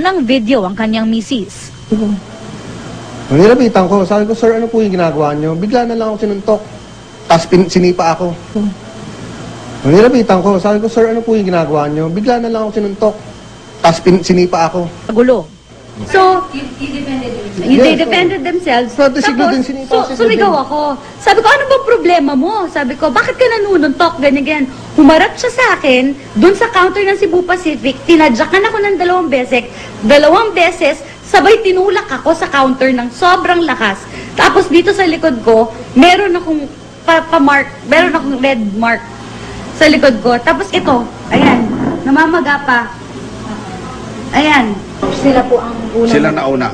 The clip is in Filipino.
ng video ang kanyang misis. Nilapitan ko, sabi ko, sir, ano po yung ginagawa nyo? Bigla na lang ako sinuntok. Tapos sinipa ako. Nilapitan ko, sabi ko, sir, ano po yung ginagawa nyo? Bigla na lang ako sinuntok. Tapos sinipa ako. Gulo. So, they defended themselves. So, siguro din sinipa si sumigaw ako. Sabi ko, ano ba problema mo? Sabi ko, bakit ka nanununtok? Ganyan. Humarap siya sa akin, dun sa counter ng Cebu Pacific, tinadyakan ako ng 2 beses. 2 beses, sabay tinulak ako sa counter ng sobrang lakas. Tapos dito sa likod ko, meron akong pa-mark, meron akong red mark sa likod ko. Tapos ito, ayan, namamaga pa. Ayan. Sila po ang unang... Sila nauna.